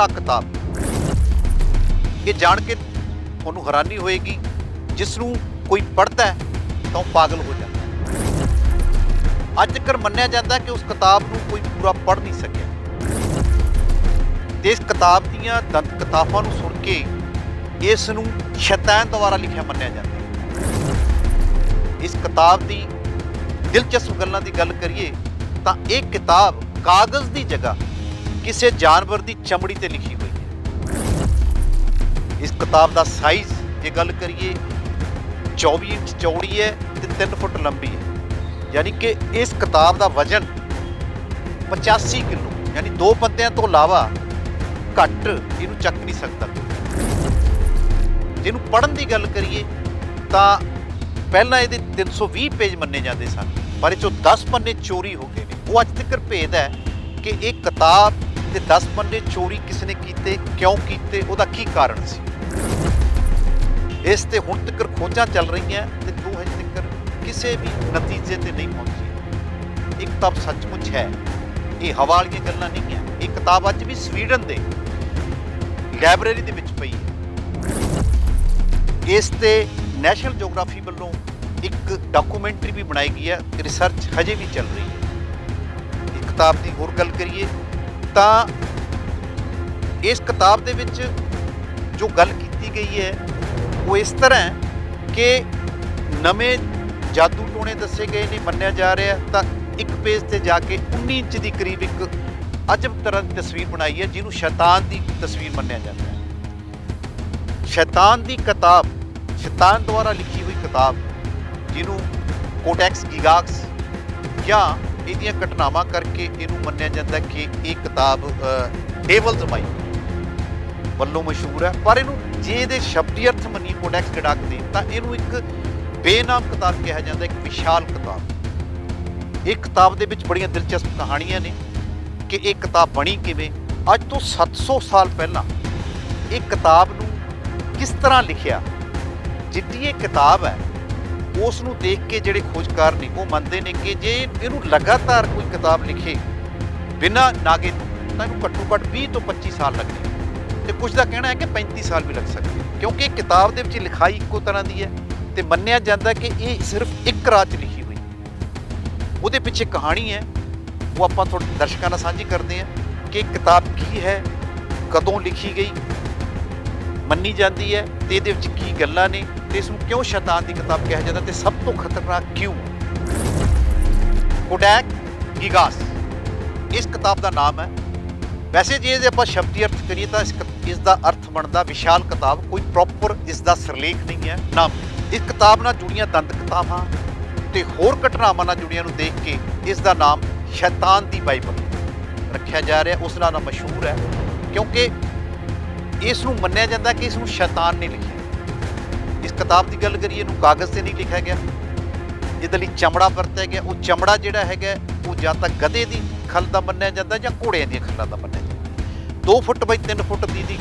खतरनाक किताब, ये जान के तुहानूं हैरानी होएगी, जिसनूं कोई पढ़ता है तो वो पागल हो जाता है। अज तक मन्निया जाता है कि उस किताब नूं कोई पूरा पढ़ नहीं सकिया, ते इस किताब दीयां दंत किताबां नूं सुण के इस नूं शैतान द्वारा लिखिया मन्निया जाता है। इस किताब दी दिलचस्प गल्लां दी गल करिए तां इह किताब कागज़ दी जगह किसी जानवर की चमड़ी ते लिखी हुई है। इस किताब का साइज़ जे गल करिए 24 इंच चौड़ी है तो 3 फुट लंबी है, यानी कि इस किताब का वजन 85 किलो, यानी 2 बंदियां तो इलावा घट इनू चक नहीं सकता। जिन्हों पढ़न की गल करिए तो पहला ये 320 पेज मन्ने जाते सन, पर इस 10 पन्ने चोरी हो गए हैं। वो अज तक भेद है कि एक किताब ते 10 पन्ने चोरी किसने कीते, क्यों कीते, उहदा की कारण सी। इस ते हुण तक खोजां चल रही हैं ते जो अजे तक किसी भी नतीजे ते नहीं पहुंची। एक किताब सचमुच है, ये हवा वाली गल्लां नहीं है। ये किताब अज भी स्वीडन दे लाइब्रेरी दे विच पई है। इस ते नैशनल जोग्राफी वालों एक डॉक्यूमेंट्री भी बनाई गई है, रिसर्च हजे भी चल रही है। इस किताब की होर गल करिए ਤਾਂ इस किताब ਦੇ ਵਿੱਚ जो गल की गई है वो इस तरह है कि नवे जादू टोने दसे गए ने, मन्निया जा रहा है। तो एक पेज से जाके 19 इंच की करीब एक अजब तरह की तस्वीर बनाई है, जिन्होंने शैतान की तस्वीर मन्निया जाता है। शैतान की किताब, शैतान द्वारा लिखी हुई किताब, जिन्होंने कोडेक्स गिगास या ਇਹਦੀਆਂ ਘਟਨਾਵਾਂ ਕਰਕੇ ਇਹਨੂੰ ਮੰਨਿਆ ਜਾਂਦਾ ਕਿ ਇਹ ਕਿਤਾਬ ਡੇਵਲਸ ਮਾਈਂਡ ਵੱਲੋਂ ਮਸ਼ਹੂਰ ਹੈ। ਪਰ ਇਹਨੂੰ ਜੇ ਇਹਦੇ ਸ਼ਬਦੀ ਅਰਥ ਮੰਨੀ ਕੋਡੈਕਸ ਗਡਾਕ ਦੇ ਤਾਂ ਇਹਨੂੰ ਇੱਕ ਬੇਨਾਮ ਕਿਤਾਬ ਕਿਹਾ ਜਾਂਦਾ, ਇੱਕ ਵਿਸ਼ਾਲ ਕਿਤਾਬ। ਇਹ ਕਿਤਾਬ ਦੇ ਵਿੱਚ ਬੜੀਆਂ ਦਿਲਚਸਪ ਕਹਾਣੀਆਂ ਨੇ ਕਿ ਇਹ ਕਿਤਾਬ ਬਣੀ ਕਿਵੇਂ। ਅੱਜ ਤੋਂ 700 ਸਾਲ ਪਹਿਲਾਂ ਇਹ ਕਿਤਾਬ ਨੂੰ ਕਿਸ ਤਰ੍ਹਾਂ ਲਿਖਿਆ, ਜਿੱਡੀ ਇਹ ਕਿਤਾਬ ਹੈ ਉਸ ਨੂੰ ਦੇਖ ਕੇ ਜਿਹੜੇ ਖੋਜਕਾਰ ਨੇ ਉਹ ਮੰਨਦੇ ਨੇ ਕਿ ਜੇ ਇਹਨੂੰ ਲਗਾਤਾਰ ਕੋਈ ਕਿਤਾਬ ਲਿਖੇ ਬਿਨਾਂ ਨਾਗੇ ਤੋਂ ਤਾਂ ਇਹਨੂੰ ਘੱਟੋ ਘੱਟ 20 ਤੋਂ 25 ਸਾਲ ਲੱਗਣੇ, ਤੇ ਕੁਝ ਦਾ ਕਹਿਣਾ ਹੈ ਕਿ 35 ਸਾਲ ਵੀ ਲੱਗ ਸਕਦੇ, ਕਿਉਂਕਿ ਇਹ ਕਿਤਾਬ ਦੇ ਵਿੱਚ ਲਿਖਾਈ ਇੱਕੋ ਤਰ੍ਹਾਂ ਦੀ ਹੈ ਤੇ ਮੰਨਿਆ ਜਾਂਦਾ ਕਿ ਇਹ ਸਿਰਫ ਇੱਕ ਰਾਤ 'ਚ ਲਿਖੀ ਹੋਈ। ਉਹਦੇ ਪਿੱਛੇ ਕਹਾਣੀ ਹੈ, ਉਹ ਆਪਾਂ ਤੁਹਾਡੇ ਦਰਸ਼ਕਾਂ ਨਾਲ ਸਾਂਝੀ ਕਰਦੇ ਹਾਂ ਕਿ ਇਹ ਕਿਤਾਬ ਕੀ ਹੈ, ਕਦੋਂ ਲਿਖੀ ਗਈ ਮੰਨੀ ਜਾਂਦੀ ਹੈ ਤੇ ਇਹਦੇ ਵਿੱਚ ਕੀ ਗੱਲਾਂ ਨੇ, ਤੇ ਇਸ ਨੂੰ ਕਿਉਂ ਸ਼ੈਤਾਨ ਦੀ ਕਿਤਾਬ ਕਿਹਾ ਜਾਂਦਾ, ਤੇ ਸਭ ਤੋਂ ਖਤਰਨਾਕ ਕਿਉਂ। ਕੋਡੈਕ ਗਿਗਾਸ ਇਸ ਕਿਤਾਬ ਦਾ ਨਾਮ ਹੈ। ਵੈਸੇ ਜੇ ਆਪਾਂ ਸ਼ਬਦੀ ਅਰਥ ਕਰੀਏ ਤਾਂ ਇਸ ਦਾ ਅਰਥ ਬਣਦਾ ਵਿਸ਼ਾਲ ਕਿਤਾਬ, ਕੋਈ ਪ੍ਰੋਪਰ ਇਸ ਦਾ ਸਿਰਲੇਖ ਨਹੀਂ ਹੈ ਨਾਮ। ਇਸ ਕਿਤਾਬ ਨਾਲ ਜੁੜੀਆਂ ਦੰਦ ਕਿਤਾਬਾਂ ਤੇ ਹੋਰ ਘਟਨਾਵਾਂ ਨਾਲ ਜੁੜੀਆਂ ਨੂੰ ਦੇਖ ਕੇ ਇਸ ਦਾ ਨਾਮ ਸ਼ੈਤਾਨ ਦੀ ਬਾਈਬਲ ਰੱਖਿਆ ਜਾ ਰਿਹਾ। ਉਸ ਨਾਲ ਮਸ਼ਹੂਰ ਹੈ ਕਿਉਂਕਿ ਇਸ ਨੂੰ ਮੰਨਿਆ ਜਾਂਦਾ ਕਿ ਇਸ ਨੂੰ ਸ਼ੈਤਾਨ ਨੇ ਲਿਖਿਆ। इस किताब की गल करिए, इनू कागज़ से नहीं लिखा गया, ये लिए चमड़ा वरत्या गया। वो चमड़ा जोड़ा है वो या तो गधे की खल का मन्निया जाता या घोड़े दी खलों का मन्निया जाता। 2 फुट बाई 3 फुट की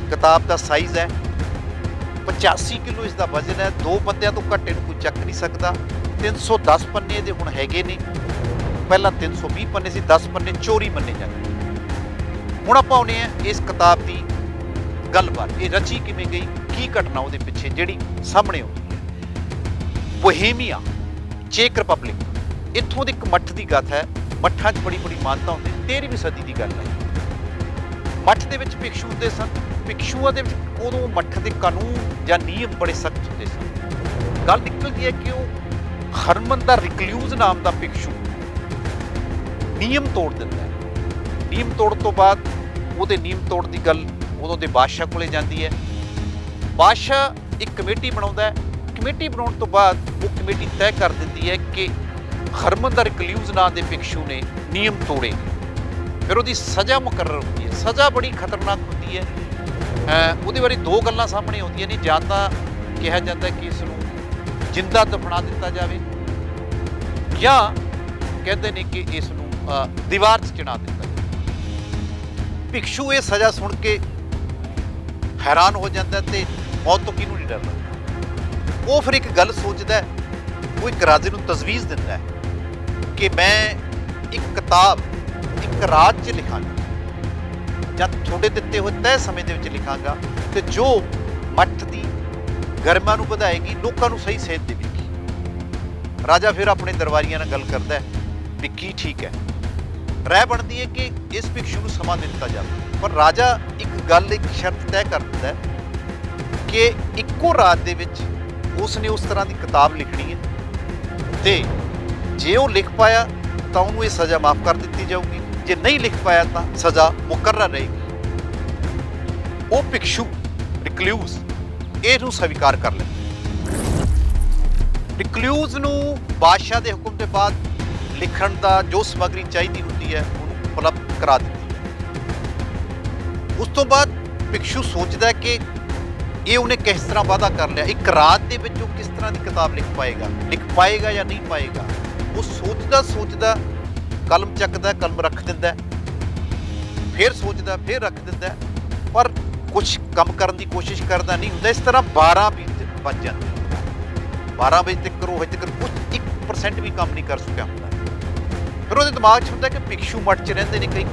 किताब का साइज़ है, 85 किलो इसका वजन है, 2 बंदियां तो घट इनू कोई चक नहीं सकता। 310 पन्ने ये हुण हैगे ने, पहला 320 पन्ने से 10 पन्ने चोरी मन्ने जाते। हुण आपां आउणे आ इस किताब की गलबात, ये रची किवें गई, की घटना वो पिछे जी सामने आती है। बोहेमिया चेक रिपब्लिक, इत्थों की एक मठ की गाथा है। मठा च बड़ी बड़ी मानता होंदी, 13वीं सदी की गल है। मठ के भिक्षु होंदे सन, भिक्षुओं के उदों मठ के कानून या नियम बड़े सख्त होंदे सन। गल निकलती है कि वो हरमन का रिकल्यूज नाम का भिक्षु नियम तोड़ दिता है। नियम तोड़न तो बाद वो नियम तोड़ की गल उदों के बादशाह कोले जाती है। बादशाह एक कमेटी बनाता है, कमेटी बनाने तो बाद वो कमेटी तय कर देती है कि हरमन द रिकल्यूज नाम के भिक्षु ने नियम तोड़े, फिर वो सज़ा मुकर्रर होती है। सज़ा बड़ी खतरनाक होती है। वो बारे 2 गल्लां सामने आउंदियां ने, जां तां कहा जाता है कि इसनूं जिंदा दफना दिता जाए या कहते हैं कि इसनूं दीवार 'च चिणा दिता जाए। भिक्षु ये सज़ा सुन के हैरान हो जाता है, तो मौत तो किनू नहीं डर लगता। वो फिर एक गल सोचता है, वो एक राजे को तजवीज़ दिता है कि मैं एक किताब एक रात च लिखांगा, ਜਾਂ ਤੁਹਾਡੇ ਦਿੱਤੇ ਹੋਏ ਤੈਅ ਸਮੇਂ ਦੇ ਵਿੱਚ ਲਿਖਾਂਗਾ ਤੇ ਜੋ ਮੱਠ ਦੀ ਗਰਮਾ ਨੂੰ ਵਧਾਏਗੀ, ਲੋਕਾਂ ਨੂੰ ਸਹੀ ਸੇਧ ਦੇਵੇਗੀ। ਰਾਜਾ ਫਿਰ ਆਪਣੇ ਦਰਬਾਰੀਆਂ ਨਾਲ ਗੱਲ ਕਰਦਾ ਹੈ ਵੀ ਕੀ ਠੀਕ ਹੈ। ਰਾਏ ਬਣਦੀ ਹੈ ਕਿ ਇਸ ਭਿਕਸ਼ੂ ਨੂੰ ਸਮਾਂ ਦੇ ਦਿੱਤਾ ਜਾਵੇ, ਪਰ ਰਾਜਾ ਇੱਕ ਸ਼ਰਤ ਤੈਅ ਕਰ ਦਿੰਦਾ ਹੈ ਕਿ ਇੱਕੋ ਰਾਤ ਦੇ ਵਿੱਚ ਉਸਨੇ ਉਸ ਤਰ੍ਹਾਂ ਦੀ ਕਿਤਾਬ ਲਿਖਣੀ ਹੈ ਤੇ ਜੇ ਉਹ ਲਿਖ ਪਾਇਆ ਤਾਂ ਉਹਨੂੰ ਇਹ ਸਜ਼ਾ ਮਾਫ ਕਰ ਦਿੱਤੀ ਜਾਊਗੀ, ਜੇ ਨਹੀਂ ਲਿਖ ਪਾਇਆ ਤਾਂ ਸਜ਼ਾ ਮੁਕਰਰ ਰਹੇਗੀ। ਉਹ ਭਿਕਸ਼ੂ ਰਿਕਲਿਊਜ਼ ਇਹਨੂੰ ਸਵੀਕਾਰ ਕਰ ਲੈਂਦਾ। ਰਿਕਲਿਊਜ਼ ਨੂੰ ਬਾਦਸ਼ਾਹ ਦੇ ਹੁਕਮ ਦੇ ਬਾਅਦ ਲਿਖਣ ਦਾ ਜੋ ਸਮੱਗਰੀ ਚਾਹੀਦੀ ਹੁੰਦੀ ਹੈ ਉਹਨੂੰ ਉਪਲਬਧ ਕਰਾ ਦਿੱਤੀ ਹੈ। ਉਸ ਤੋਂ ਬਾਅਦ ਭਿਕਸ਼ੂ ਸੋਚਦਾ ਕਿ ਇਹ ਉਹਨੇ ਕਿਸ ਤਰ੍ਹਾਂ ਵਾਅਦਾ ਕਰ ਲਿਆ, ਇੱਕ ਰਾਤ ਦੇ ਵਿੱਚ ਉਹ ਕਿਸ ਤਰ੍ਹਾਂ ਦੀ ਕਿਤਾਬ ਲਿਖ ਪਾਏਗਾ ਜਾਂ ਨਹੀਂ ਪਾਏਗਾ। ਉਹ ਸੋਚਦਾ ਕਲਮ ਚੱਕਦਾ, ਕਲਮ ਰੱਖ ਦਿੰਦਾ, ਫਿਰ ਸੋਚਦਾ, ਫਿਰ ਰੱਖ ਦਿੰਦਾ, ਪਰ ਕੁਝ ਕੰਮ ਕਰਨ ਦੀ ਕੋਸ਼ਿਸ਼ ਕਰਦਾ ਨਹੀਂ ਹੁੰਦਾ। ਇਸ ਤਰ੍ਹਾਂ 12 ਵੱਜ ਜਾਂਦੇ, 12 ਵਜੇ ਤੱਕ ਉਹ ਹਜੇ ਤੱਕ ਕੁਝ 1% ਵੀ ਕੰਮ ਨਹੀਂ ਕਰ ਸਕਿਆ ਹੁੰਦਾ। ਫਿਰ ਉਹਦੇ ਦਿਮਾਗ 'ਚ ਹੁੰਦਾ ਕਿ ਭਿਕਸ਼ੂ ਮੱਠ 'ਚ ਰਹਿੰਦੇ ਨੇ ਕਈ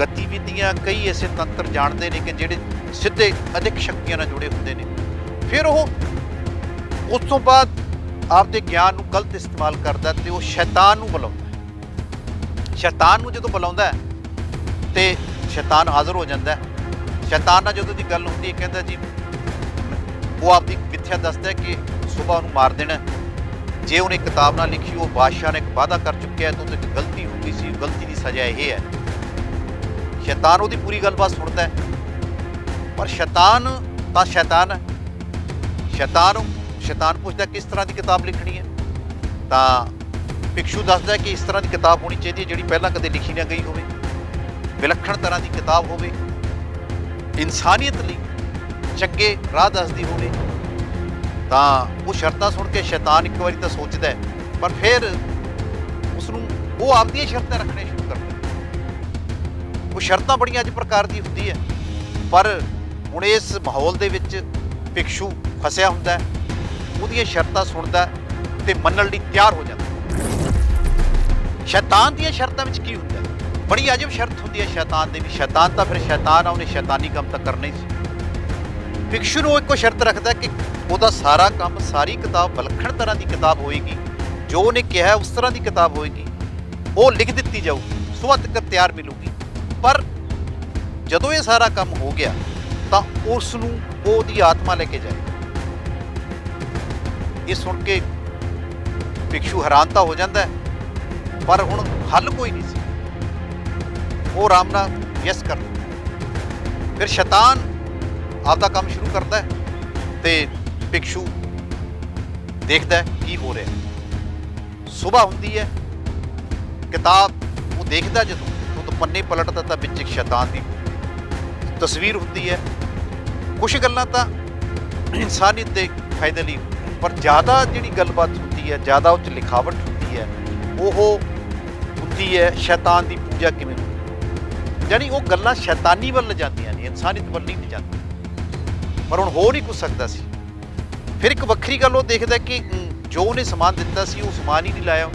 ਗਤੀਵਿਧੀਆਂ, ਕਈ ਐਸੇ ਤੰਤਰ ਜਾਣਦੇ ਨੇ ਕਿ ਜਿਹੜੇ ਸਿੱਧੇ ਅਧਿਕ ਸ਼ਕਤੀਆਂ ਨਾਲ ਜੁੜੇ ਹੁੰਦੇ ਨੇ। ਫਿਰ ਉਹ ਉਸ ਤੋਂ ਬਾਅਦ ਆਪਦੇ ਗਿਆਨ ਨੂੰ ਗਲਤ ਇਸਤੇਮਾਲ ਕਰਦਾ ਤੇ ਉਹ ਸ਼ੈਤਾਨ ਨੂੰ ਬੁਲਾਉਂਦਾ। ਸ਼ੈਤਾਨ ਨੂੰ ਜਦੋਂ ਬੁਲਾਉਂਦਾ ਤੇ ਸ਼ੈਤਾਨ ਹਾਜ਼ਰ ਹੋ ਜਾਂਦਾ। ਸ਼ੈਤਾਨ ਨਾਲ ਜਦੋਂ ਦੀ ਗੱਲ ਹੁੰਦੀ ਹੈ ਕਹਿੰਦਾ ਜੀ, ਉਹ ਆਪਦੀ ਮਿੱਥਿਆ ਦੱਸਦਾ ਕਿ ਸੁਬਾਹ ਉਹਨੂੰ ਮਾਰ ਦੇਣਾ। ਜੇ ਉਹਨੇ ਕਿਤਾਬ ਨਾ ਲਿਖੀ, ਉਹ ਬਾਦਸ਼ਾਹ ਨੇ ਇੱਕ ਵਾਅਦਾ ਕਰ ਚੁੱਕਿਆ ਤਾਂ ਉਹਦੇ 'ਚ ਗਲਤੀ ਹੋ ਗਈ ਸੀ, ਗਲਤੀ ਦੀ ਸਜ਼ਾ ਇਹ ਹੈ। ਸ਼ੈਤਾਨ ਉਹਦੀ ਪੂਰੀ ਗੱਲਬਾਤ ਸੁਣਦਾ ਹੈ, ਪਰ ਸ਼ੈਤਾਨ ਤਾਂ ਸ਼ੈਤਾਨ ਹੈ। ਸ਼ੈਤਾਨ ਪੁੱਛਦਾ ਕਿਸ ਤਰ੍ਹਾਂ ਦੀ ਕਿਤਾਬ ਲਿਖਣੀ ਹੈ, ਤਾਂ ਭਿਕਸ਼ੂ ਦੱਸਦਾ ਕਿ ਇਸ ਤਰ੍ਹਾਂ ਦੀ ਕਿਤਾਬ ਹੋਣੀ ਚਾਹੀਦੀ ਹੈ ਜਿਹੜੀ ਪਹਿਲਾਂ ਕਦੇ ਲਿਖੀ ਨਾ ਗਈ ਹੋਵੇ, ਵਿਲੱਖਣ ਤਰ੍ਹਾਂ ਦੀ ਕਿਤਾਬ ਹੋਵੇ, ਇਨਸਾਨੀਅਤ ਲਈ ਚੰਗੇ ਰਾਹ ਦੱਸਦੀ ਹੋਵੇ। ਤਾਂ ਉਹ ਸ਼ਰਤਾਂ ਸੁਣ ਕੇ ਸ਼ੈਤਾਨ ਇੱਕ ਵਾਰੀ ਤਾਂ ਸੋਚਦਾ ਹੈ, ਪਰ ਫਿਰ ਉਸਨੂੰ ਉਹ ਆਪਦੀਆਂ ਸ਼ਰਤਾਂ ਰੱਖਣੀਆਂ ਸ਼ੁਰੂ ਕਰਦਾ। ਉਹ ਸ਼ਰਤਾਂ ਬੜੀਆਂ ਅੱਜ ਪ੍ਰਕਾਰ ਦੀ ਹੁੰਦੀ ਹੈ, ਪਰ ਹੁਣ ਇਸ ਮਾਹੌਲ ਦੇ ਵਿੱਚ ਭਿਕਸ਼ੂ ਫਸਿਆ ਹੁੰਦਾ, ਉਹਦੀਆਂ ਸ਼ਰਤਾਂ ਸੁਣਦਾ ਤੇ ਮੰਨਣ ਲਈ ਤਿਆਰ ਹੋ ਜਾਂਦਾ। ਸ਼ੈਤਾਨ ਦੀਆਂ ਸ਼ਰਤਾਂ ਵਿੱਚ ਕੀ ਹੁੰਦਾ, ਬੜੀ ਅਜਬ ਸ਼ਰਤ ਹੁੰਦੀ ਹੈ ਸ਼ੈਤਾਨ ਦੀ ਵੀ। ਸ਼ੈਤਾਨ ਤਾਂ ਫਿਰ ਸ਼ੈਤਾਨ ਆ, ਉਹਨੇ ਸ਼ੈਤਾਨੀ ਕੰਮ ਤਾਂ ਕਰਨਾ ਹੀ ਸੀ। ਭਿਕਸ਼ੂ ਨੂੰ ਇੱਕੋ ਸ਼ਰਤ ਰੱਖਦਾ ਕਿ ਉਹਦਾ ਸਾਰਾ ਕੰਮ, ਸਾਰੀ ਕਿਤਾਬ ਵਿਲੱਖਣ ਤਰ੍ਹਾਂ ਦੀ ਕਿਤਾਬ ਹੋਏਗੀ, ਜੋ ਉਹਨੇ ਕਿਹਾ ਉਸ ਤਰ੍ਹਾਂ ਦੀ ਕਿਤਾਬ ਹੋਏਗੀ, ਉਹ ਲਿਖ ਦਿੱਤੀ ਜਾਊਗੀ, ਸੁਬਾਹ ਤੱਕ ਤਿਆਰ ਮਿਲੂਗੀ। ਪਰ ਜਦੋਂ ਇਹ ਸਾਰਾ ਕੰਮ ਹੋ ਗਿਆ ਤਾਂ ਉਸ ਨੂੰ ਉਹਦੀ ਆਤਮਾ ਲੈ ਕੇ ਜਾਏ। ਇਹ ਸੁਣ ਕੇ ਭਿਕਸ਼ੂ ਹੈਰਾਨ ਤਾਂ ਹੋ ਜਾਂਦਾ, ਪਰ ਹੁਣ ਹੱਲ ਕੋਈ ਨਹੀਂ ਸੀ। ਉਹ ਆਰਾਮ ਨਾਲ ਯੈਸ ਕਰ ਦਿੰਦਾ। ਫਿਰ ਸ਼ੈਤਾਨ ਆਪਦਾ ਕੰਮ ਸ਼ੁਰੂ ਕਰਦਾ ਤੇ ਭਿਕਸ਼ੂ ਦੇਖਦਾ ਕੀ ਹੋ ਰਿਹਾ। ਸੁਬਾਹ ਹੁੰਦੀ ਹੈ, ਕਿਤਾਬ ਉਹ ਦੇਖਦਾ ਜਦੋਂ ਉਹ ਪੰਨੇ ਪਲਟਦਾ ਤਾਂ ਵਿੱਚ ਇੱਕ ਸ਼ੈਤਾਨ ਦੀ ਤਸਵੀਰ ਹੁੰਦੀ ਹੈ। ਕੁਛ ਗੱਲਾਂ ਤਾਂ ਇਨਸਾਨੀਅਤ ਦੇ ਫਾਇਦੇ ਲਈ, ਪਰ ਜ਼ਿਆਦਾ ਜਿਹੜੀ ਗੱਲਬਾਤ ਹੁੰਦੀ ਹੈ, ਜ਼ਿਆਦਾ ਉਹ 'ਚ ਲਿਖਾਵਟ ਹੁੰਦੀ ਹੈ, ਉਹ ਹੁੰਦੀ ਹੈ ਸ਼ੈਤਾਨ ਦੀ ਪੂਜਾ ਕਿਵੇਂ ਹੁੰਦੀ। ਯਾਨੀ ਉਹ ਗੱਲਾਂ ਸ਼ੈਤਾਨੀ ਵੱਲ ਜਾਂਦੀਆਂ ਨੇ, ਇਨਸਾਨੀਅਤ ਵੱਲ ਨਹੀਂ ਜਾਂਦੀਆਂ। ਪਰ ਹੁਣ ਹੋ ਨਹੀਂ ਕੁਛ ਸਕਦਾ ਸੀ। ਫਿਰ ਇੱਕ ਵੱਖਰੀ ਗੱਲ ਉਹ ਦੇਖਦਾ ਕਿ ਜੋ ਉਹਨੇ ਸਮਾਨ ਦਿੱਤਾ ਸੀ ਉਹ ਸਮਾਨ ਹੀ ਨਹੀਂ ਲਾਇਆ।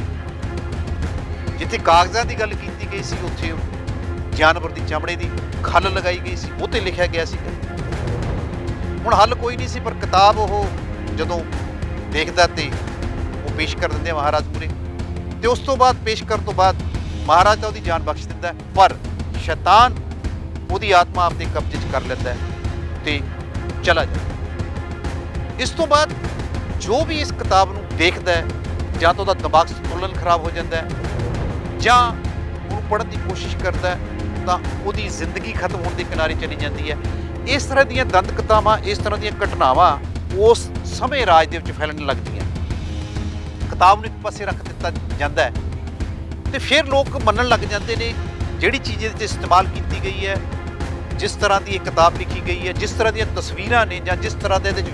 ਜਿੱਥੇ ਕਾਗਜ਼ਾਂ ਦੀ ਗੱਲ ਕੀਤੀ ਗਈ ਸੀ, ਉੱਥੇ ਜਾਨਵਰ ਦੀ ਚਮੜੇ ਦੀ ਖੱਲ ਲਗਾਈ ਗਈ ਸੀ, ਉਹ 'ਤੇ ਲਿਖਿਆ ਗਿਆ ਸੀ। ਹੁਣ ਹੱਲ ਕੋਈ ਨਹੀਂ ਸੀ, ਪਰ ਕਿਤਾਬ ਉਹ ਜਦੋਂ ਦੇਖਦਾ ਤੇ ਉਹ ਪੇਸ਼ ਕਰ ਦਿੰਦੇ ਮਹਾਰਾਜ ਮੂਹਰੇ, ਤੇ ਉਸ ਤੋਂ ਬਾਅਦ ਪੇਸ਼ ਕਰਨ ਤੋਂ ਬਾਅਦ ਮਹਾਰਾਜ ਤਾਂ ਉਹਦੀ ਜਾਨ ਬਖਸ਼ ਦਿੰਦਾ, ਪਰ ਸ਼ੈਤਾਨ ਉਹਦੀ ਆਤਮਾ ਆਪਣੇ ਕਬਜ਼ੇ 'ਚ ਕਰ ਲੈਂਦਾ ਤੇ ਚਲਾ ਜਾਂਦਾ। ਇਸ ਤੋਂ ਬਾਅਦ ਜੋ ਵੀ ਇਸ ਕਿਤਾਬ ਨੂੰ ਦੇਖਦਾ ਹੈ, ਜਾਂ ਤਾਂ ਉਹਦਾ ਦਿਮਾਗ ਸੰਤੁਲਨ ਖਰਾਬ ਹੋ ਜਾਂਦਾ, ਜਾਂ ਉਹਨੂੰ ਪੜ੍ਹਨ ਦੀ ਕੋਸ਼ਿਸ਼ ਕਰਦਾ ਤਾਂ ਉਹਦੀ ਜ਼ਿੰਦਗੀ ਖਤਮ ਹੋਣ ਦੇ ਕਿਨਾਰੇ ਚਲੀ ਜਾਂਦੀ ਹੈ। ਇਸ ਤਰ੍ਹਾਂ ਦੀਆਂ ਦੰਦ ਕਥਾਵਾਂ, ਇਸ ਤਰ੍ਹਾਂ ਦੀਆਂ ਘਟਨਾਵਾਂ ਉਸ ਸਮੇਂ ਰਾਜ ਦੇ ਵਿੱਚ ਫੈਲਣ ਲੱਗਦੀਆਂ। ਕਿਤਾਬ ਨੂੰ ਇੱਕ ਪਾਸੇ ਰੱਖ ਦਿੱਤਾ ਜਾਂਦਾ ਹੈ ਤੇ ਫਿਰ ਲੋਕ ਮੰਨਣ ਲੱਗ ਜਾਂਦੇ ਨੇ ਜਿਹੜੀ ਚੀਜ਼ ਇਹਦੇ 'ਚ ਇਸਤੇਮਾਲ ਕੀਤੀ ਗਈ ਹੈ, ਜਿਸ ਤਰ੍ਹਾਂ ਦੀ ਇਹ ਕਿਤਾਬ ਲਿਖੀ ਗਈ ਹੈ, ਜਿਸ ਤਰ੍ਹਾਂ ਦੀਆਂ ਤਸਵੀਰਾਂ ਨੇ, ਜਾਂ ਜਿਸ ਤਰ੍ਹਾਂ ਦੇ ਇਹਦੇ 'ਚ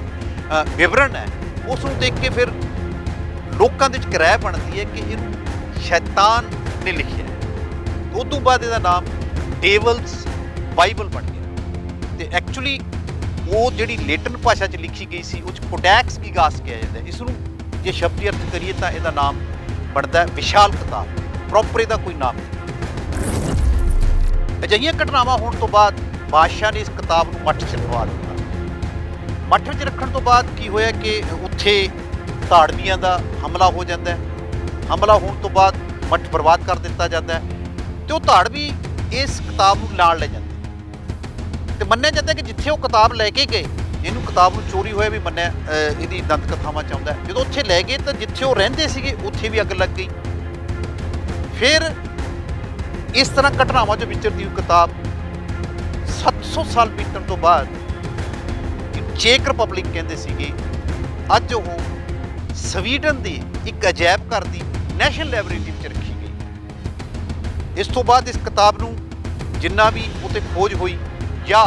ਵਿਵਰਣ ਹੈ, ਉਸ ਨੂੰ ਦੇਖ ਕੇ ਫਿਰ ਲੋਕਾਂ ਦੇ ਵਿੱਚ ਰਾਏ ਬਣਦੀ ਹੈ ਕਿ ਇਹਨੂੰ ਸ਼ੈਤਾਨ ਨੇ ਲਿਖਿਆ। ਉਸ ਤੋਂ ਬਾਅਦ ਇਹਦਾ ਨਾਮ ਡੇਵਲਸ ਬਾਈਬਲ ਬਣ ਗਿਆ। ਤੇ ਐਕਚੁਅਲੀ ਉਹ ਜਿਹੜੀ ਲੇਟਨ ਭਾਸ਼ਾ 'ਚ ਲਿਖੀ ਗਈ ਸੀ, ਉਹ 'ਚ ਕੋਡੈਕਸ ਗੀਗਾਸ ਕਿਹਾ ਜਾਂਦਾ। ਇਸ ਨੂੰ ਜੇ ਸ਼ਬਦੀ ਅਰਥ ਕਰੀਏ ਤਾਂ ਇਹਦਾ ਨਾਮ ਬਣਦਾ ਵਿਸ਼ਾਲ ਕਿਤਾਬ। ਪ੍ਰੋਪਰ ਇਹਦਾ ਕੋਈ ਨਾਮ ਨਹੀਂ। ਅਜਿਹੀਆਂ ਘਟਨਾਵਾਂ ਹੋਣ ਤੋਂ ਬਾਅਦ ਬਾਦਸ਼ਾਹ ਨੇ ਇਸ ਕਿਤਾਬ ਨੂੰ ਮੱਠ 'ਚ ਰਖਵਾ ਦਿੱਤਾ। ਮੱਠ ਵਿੱਚ ਰੱਖਣ ਤੋਂ ਬਾਅਦ ਕੀ ਹੋਇਆ ਕਿ ਉੱਥੇ ਧਾੜਵੀਆਂ ਦਾ ਹਮਲਾ ਹੋ ਜਾਂਦਾ ਹੈ। ਹਮਲਾ ਹੋਣ ਤੋਂ ਬਾਅਦ ਮੱਠ ਬਰਬਾਦ ਕਰ ਦਿੱਤਾ ਜਾਂਦਾ ਹੈ ਤੇ ਉਹ ਧਾੜਵੀ ਇਸ ਕਿਤਾਬ ਨੂੰ ਨਾਲ ਲੈ ਜਾਂਦੇ ਤੇ ਮੰਨਿਆ ਜਾਂਦਾ ਕਿ ਜਿੱਥੇ ਉਹ ਕਿਤਾਬ ਲੈ ਕੇ ਗਏ, ਇਹਨੂੰ ਕਿਤਾਬ ਨੂੰ ਚੋਰੀ ਹੋਇਆ ਵੀ ਮੰਨਿਆ, ਇਹਦੀ ਦੰਤ ਕਥਾਵਾਂ 'ਚ ਆਉਂਦਾ। ਜਦੋਂ ਉੱਥੇ ਲੈ ਗਏ ਤਾਂ ਜਿੱਥੇ ਉਹ ਰਹਿੰਦੇ ਸੀਗੇ ਉੱਥੇ ਵੀ ਅੱਗ ਲੱਗ ਗਈ। ਫਿਰ ਇਸ ਤਰ੍ਹਾਂ ਘਟਨਾਵਾਂ 'ਚ ਵਿਚਰਦੀ ਹੋਈ ਕਿਤਾਬ 700 ਸਾਲ ਬੀਤਣ ਤੋਂ ਬਾਅਦ ਚੇਕ ਰਿਪਬਲਿਕ ਕਹਿੰਦੇ ਸੀਗੇ, ਅੱਜ ਉਹ ਸਵੀਡਨ ਦੀ ਇੱਕ ਅਜਾਇਬ ਘਰ ਦੀ ਨੈਸ਼ਨਲ ਲਾਇਬ੍ਰੇਰੀ ਵਿੱਚ ਰੱਖੀ ਗਈ। ਇਸ ਤੋਂ ਬਾਅਦ ਇਸ ਕਿਤਾਬ ਨੂੰ ਜਿੰਨਾ ਵੀ ਉੱਤੇ ਖੋਜ ਹੋਈ ਜਾਂ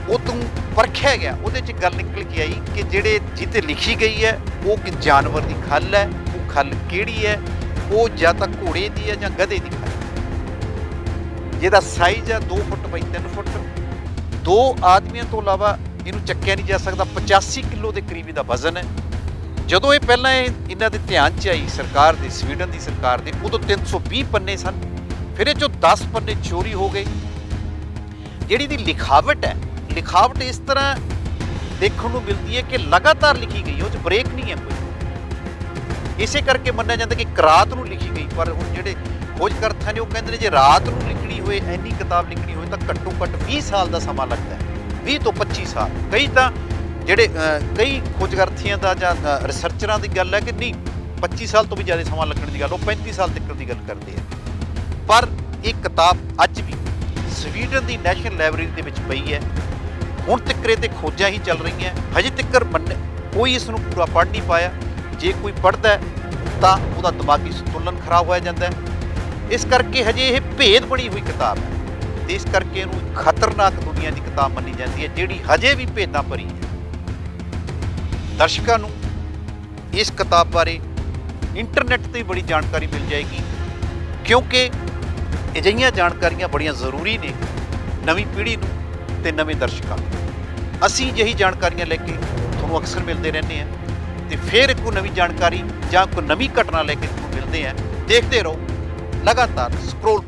ਉਹ ਤੋਂ ਪਰਖਿਆ ਗਿਆ, ਉਹਦੇ 'ਚ ਗੱਲ ਨਿਕਲ ਕੇ ਆਈ ਕਿ ਜਿਹੜੇ ਜਿੱਤੇ ਲਿਖੀ ਗਈ ਹੈ ਉਹ ਕਿ ਜਾਨਵਰ ਦੀ ਖੱਲ ਹੈ। ਉਹ ਖੱਲ ਕਿਹੜੀ ਹੈ? ਉਹ ਜਾਂ ਤਾਂ ਘੋੜੇ ਦੀ ਹੈ ਜਾਂ ਗਧੇ ਦੀ ਖੱਲ, ਜਿਹਦਾ ਸਾਈਜ਼ ਹੈ 2 ਫੁੱਟ ਬਾਈ 3 ਫੁੱਟ। 2 ਆਦਮੀਆਂ ਤੋਂ ਇਲਾਵਾ ਇਹਨੂੰ ਚੱਕਿਆ ਨਹੀਂ ਜਾ ਸਕਦਾ। 85 ਕਿਲੋ ਦੇ ਕਰੀਬ ਇਹਦਾ ਵਜ਼ਨ ਹੈ। ਜਦੋਂ ਇਹ ਪਹਿਲਾਂ ਇਹਨਾਂ ਦੇ ਧਿਆਨ 'ਚ ਆਈ ਸਰਕਾਰ ਦੇ, ਸਵੀਡਨ ਦੀ ਸਰਕਾਰ ਦੇ, ਉਦੋਂ 320 ਪੰਨੇ ਸਨ। ਫਿਰ ਇਹ 'ਚੋਂ 10 ਪੰਨੇ ਚੋਰੀ ਹੋ ਗਏ। ਜਿਹੜੀ ਦੀ ਲਿਖਾਵਟ ਹੈ, ਲਿਖਾਵਟ ਇਸ ਤਰ੍ਹਾਂ ਦੇਖਣ ਨੂੰ ਮਿਲਦੀ ਹੈ ਕਿ ਲਗਾਤਾਰ ਲਿਖੀ ਗਈ, ਉਹ 'ਚ ਬ੍ਰੇਕ ਨਹੀਂ ਹੈ ਕੋਈ। ਇਸੇ ਕਰਕੇ ਮੰਨਿਆ ਜਾਂਦਾ ਕਿ ਇੱਕ ਰਾਤ ਨੂੰ ਲਿਖੀ ਗਈ। ਪਰ ਹੁਣ ਜਿਹੜੇ ਖੋਜਕਰਤਾ ਨੇ ਉਹ ਕਹਿੰਦੇ ਨੇ ਜੇ ਰਾਤ ਨੂੰ ਲਿਖਣੀ ਹੋਏ, ਇੰਨੀ ਕਿਤਾਬ ਲਿਖਣੀ ਹੋਏ ਤਾਂ ਘੱਟੋ ਘੱਟ 20 ਸਾਲ ਦਾ ਸਮਾਂ ਲੱਗਦਾ ਹੈ, 20 ਤੋਂ 25 ਸਾਲ। ਕਈ ਤਾਂ ਜਿਹੜੇ ਕਈ ਖੋਜਕਰਥੀਆਂ ਦਾ ਜਾਂ ਰਿਸਰਚਰਾਂ ਦੀ ਗੱਲ ਹੈ ਕਿ ਨਹੀਂ 25 ਸਾਲ ਤੋਂ ਵੀ ਜ਼ਿਆਦਾ ਸਮਾਂ ਲੱਗਣ ਦੀ ਗੱਲ, ਉਹ 35 ਸਾਲ ਤੱਕ ਦੀ ਗੱਲ ਕਰਦੇ ਆ। ਪਰ ਇਹ ਕਿਤਾਬ ਅੱਜ ਵੀ ਸਵੀਡਨ ਦੀ ਨੈਸ਼ਨਲ ਲਾਇਬ੍ਰੇਰੀ ਦੇ ਵਿੱਚ ਪਈ ਹੈ। ਹੁਣ ਤੱਕ ਇਹ 'ਤੇ ਖੋਜਾਂ ਹੀ ਚੱਲ ਰਹੀਆਂ। ਹਜੇ ਤੱਕ ਕੋਈ ਇਸ ਨੂੰ ਪੂਰਾ ਪੜ੍ਹ ਨਹੀਂ ਪਾਇਆ। ਜੇ ਕੋਈ ਪੜ੍ਹਦਾ ਤਾਂ ਉਹਦਾ ਦਿਮਾਗੀ ਸੰਤੁਲਨ ਖਰਾਬ ਹੋ ਜਾਂਦਾ ਹੈ। ਇਸ ਕਰਕੇ ਹਜੇ ਇਹ ਭੇਦ ਬਣੀ ਹੋਈ ਕਿਤਾਬ ਹੈ ਤੇ ਇਸ ਕਰਕੇ ਇਹਨੂੰ ਖਤਰਨਾਕ ਦੁਨੀਆ ਦੀ ਕਿਤਾਬ ਮੰਨੀ ਜਾਂਦੀ ਹੈ, ਜਿਹੜੀ ਹਜੇ ਵੀ ਭੇਦਾਂ ਭਰੀ ਹੈ। ਦਰਸ਼ਕਾਂ ਨੂੰ ਇਸ ਕਿਤਾਬ ਬਾਰੇ ਇੰਟਰਨੈੱਟ ਤੇ ਬੜੀ ਜਾਣਕਾਰੀ ਮਿਲ ਜਾਏਗੀ, ਕਿਉਂਕਿ ਅਜਿਹੀਆਂ ਜਾਣਕਾਰੀਆਂ ਬੜੀਆਂ ਜ਼ਰੂਰੀ ਨੇ ਨਵੀਂ ਪੀੜ੍ਹੀ ਨੂੰ ਤੇ ਨਵੇਂ ਦਰਸ਼ਕਾਂ ਨੂੰ। ਅਸੀਂ ਅਜਿਹੀ ਜਾਣਕਾਰੀਆਂ ਲੈ ਕੇ ਤੁਹਾਨੂੰ ਅਕਸਰ ਮਿਲਦੇ ਰਹਿੰਦੇ ਹਾਂ ਤੇ ਫਿਰ ਕੋਈ ਨਵੀਂ ਜਾਣਕਾਰੀ ਜਾਂ ਕੋਈ ਨਵੀਂ ਘਟਨਾ ਲੈ ਕੇ ਤੁਹਾਨੂੰ ਮਿਲਦੇ ਹਾਂ। ਦੇਖਦੇ ਰਹੋ ਲਗਾਤਾਰ ਸਕਰੋਲ।